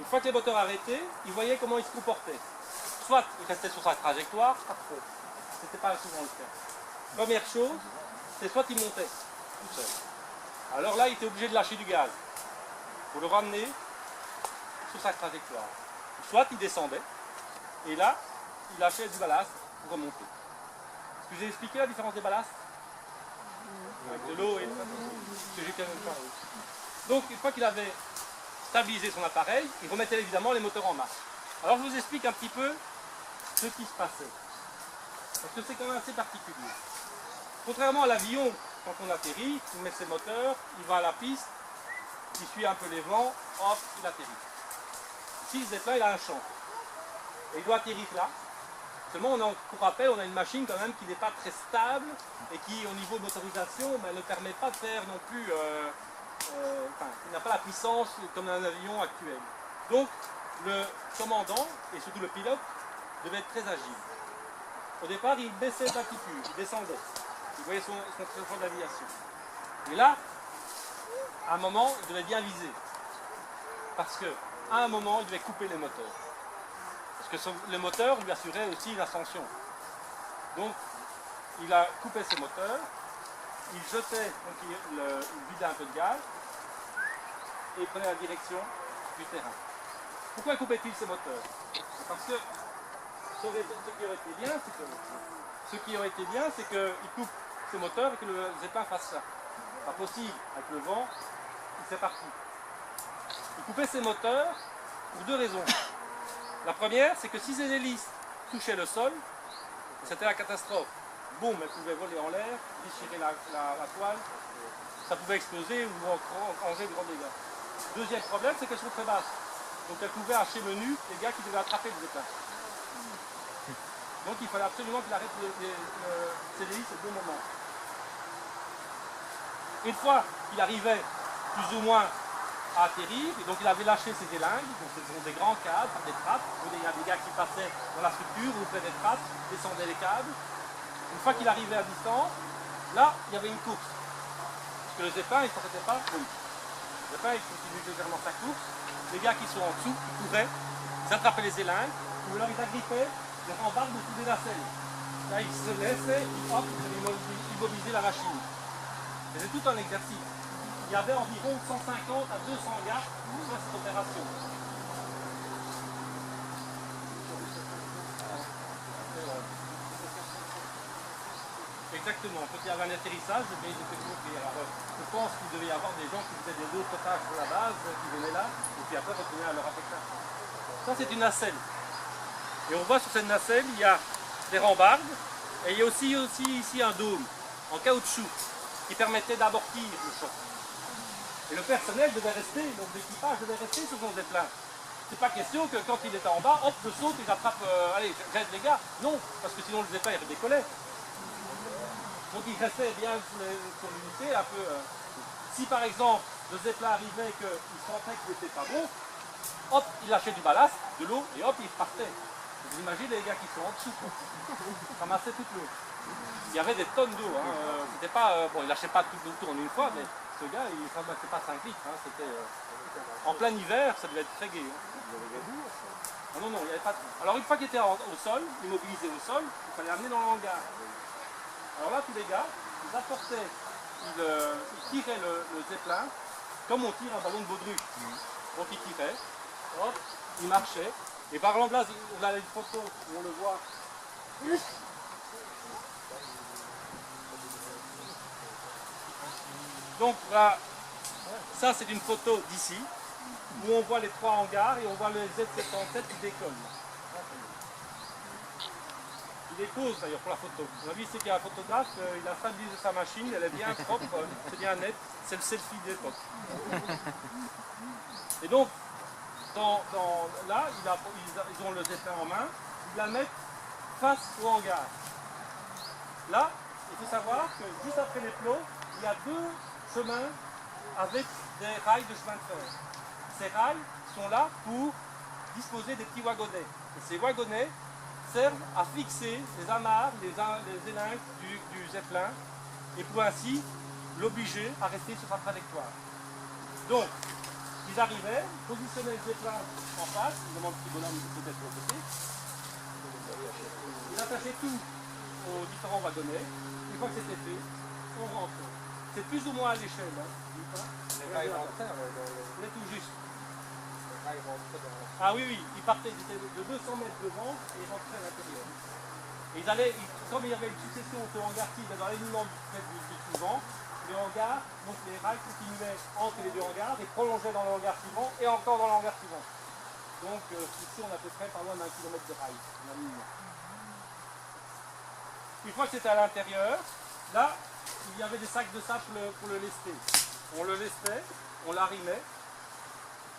Une fois que les moteurs arrêtés, il voyait comment il se comportait. Soit il restait sur sa trajectoire, pas trop. C'était pas souvent le cas. Première chose, c'est soit il montait tout seul. Alors là, il était obligé de lâcher du gaz pour le ramener sur sa trajectoire. Soit il descendait, et là, il lâchait du ballast pour remonter. Est-ce que j'ai expliqué la différence des ballasts? Avec de l'eau et ce que j'ai quand même parlé. Donc, une fois qu'il avait stabilisé son appareil, il remettait évidemment les moteurs en marche. Alors, je vous explique un petit peu ce qui se passait. Parce que c'est quand même assez particulier. Contrairement à l'avion, quand on atterrit, il met ses moteurs, il va à la piste, il suit un peu les vents, hop, il atterrit. Ici, le Zeppelin, il a un champ. Et il doit atterrir là. Seulement, pour rappel, on a une machine quand même qui n'est pas très stable et qui, au niveau de motorisation, ne permet pas de faire non plus... il n'a pas la puissance comme un avion actuel. Donc, le commandant, et surtout le pilote, devait être très agile. Au départ, il baissait d'altitude, il descendait. Il voyait son trésor d'aviation. Et là, à un moment, il devait bien viser. Parce qu'à un moment, il devait couper les moteurs. Parce que le moteur lui assurait aussi une ascension. Donc, il a coupé ses moteurs, il jetait, donc il vidait un peu de gaz, et il prenait la direction du terrain. Pourquoi coupait-il ses moteurs? Parce que ce qui aurait été bien, c'est qu'il coupe ses moteurs et que le Zeppelin fasse ça. Pas possible, avec le vent, il s'est parti. Il coupait ses moteurs pour deux raisons. La première, c'est que si ces hélices touchaient le sol, c'était la catastrophe. Boum, elles pouvaient voler en l'air, déchirer la toile, ça pouvait exploser ou engranger de grands dégâts. Deuxième problème, c'est qu'elles sont très basses. Donc elles pouvaient hacher le nu les gars qui devaient attraper le Zeppelin. Donc il fallait absolument qu'il arrête ces hélices au bon moment. Une fois qu'il arrivait plus ou moins à atterrir, et donc il avait lâché ses élingues, donc ce sont des grands câbles par des trappes, il y a des gars qui passaient dans la structure, ouvraient des trappes, descendaient les câbles. Une fois qu'il arrivait à distance, là il y avait une course. Parce que le Zeppelin il ne s'arrêtait pas, boum. Le Zeppelin il continue légèrement sa course, les gars qui sont en dessous, ils couraient, ils attrapaient les élingues, ou alors ils agrippaient les rambardes au-dessus des nacelles. Là ils se laissaient, hop, ils immobilisaient la machine. C'était tout un exercice. Il y avait environ 150 à 200 gars pour faire cette opération. Exactement. Quand il y avait un atterrissage, le pays était bloqué. Alors, je pense qu'il devait y avoir des gens qui faisaient des autres tâches pour la base, qui venaient là, et puis après retournaient à leur affectation. Ça, c'est une nacelle. Et on voit sur cette nacelle, il y a des rambardes, et il y a aussi ici un dôme, en caoutchouc, qui permettait d'amortir le choc. Et le personnel devait rester, donc l'équipage devait rester sur son Zeppelin. C'est pas question que quand il était en bas, hop, je saute et j'attrape, allez, j'aide les gars. Non, parce que sinon le Zeppelin il décollait. Donc il restait bien sur l'unité un peu. Si par exemple le Zeppelin arrivait qu'il sentait qu'il n'était pas bon, hop, il lâchait du ballast, de l'eau, et hop, il partait. Vous imaginez les gars qui sont en dessous, ramassaient toute l'eau. Il y avait des tonnes d'eau, hein. C'était pas, bon, il lâchait pas tout le tour en une fois, mais ce gars, il ne ramassait pas 5 litres, hein. C'était en plein hiver, ça devait être très gai. Hein. Ah non, non, il n'y avait pas de... Alors une fois qu'il était au sol, immobilisé au sol, il fallait l'amener dans le hangar. Alors là, tous les gars, ils apportaient, ils tiraient le Zeppelin, comme on tire un ballon de baudruche. Donc ils tiraient, hop, ils marchaient, et par exemple là, on a une photo où on le voit. Donc là, ça c'est une photo d'ici, où on voit les 3 hangars et on voit le Z77 qui décolle. Il dépose d'ailleurs pour la photo. On a vu ici qu'il y a un photographe, il a stabilisé sa machine, elle est bien propre, c'est bien net, c'est le selfie de l'époque. Et donc, là, ils ont le Zeppelin en main, ils la mettent face au hangar. Là, il faut savoir que juste après les plots, il y a 2 chemins avec des rails de chemin de fer. Ces rails sont là pour disposer des petits wagonnets. Et ces wagonnets servent à fixer les amarres, les élingues du Zeppelin et pour ainsi l'obliger à rester sur sa trajectoire. Donc, Ils arrivaient, positionnaient le zeppelin en face, ils demandent petit bonhomme peut-être de l'autre côté. Ils attachaient tout aux différents wagonnets. Une fois que c'était fait, on rentrait. C'est plus ou moins à l'échelle. Hein. Les rails rentraient, On est tout juste. les rails rentraient dans... Ah oui, oui, ils partaient, ils étaient de 200 mètres devant et ils rentraient à l'intérieur. Et ils allaient, comme il y avait une succession de hangars dans l'alignement du suivant, le hangar, donc les rails continuaient entre les deux hangars et prolongeaient dans le hangar suivant et encore dans le hangar suivant. Donc ici on a à peu près pas loin d'1 kilomètre de rails, en alignement. Une fois que c'était à l'intérieur, là, il y avait des sacs de sable pour le lester. On le lestait, on l'arrimait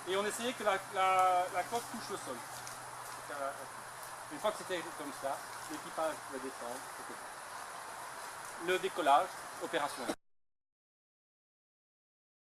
et on essayait que la coque touche le sol. Une fois que c'était comme ça, l'équipage pouvait descendre. Le décollage opérationnel.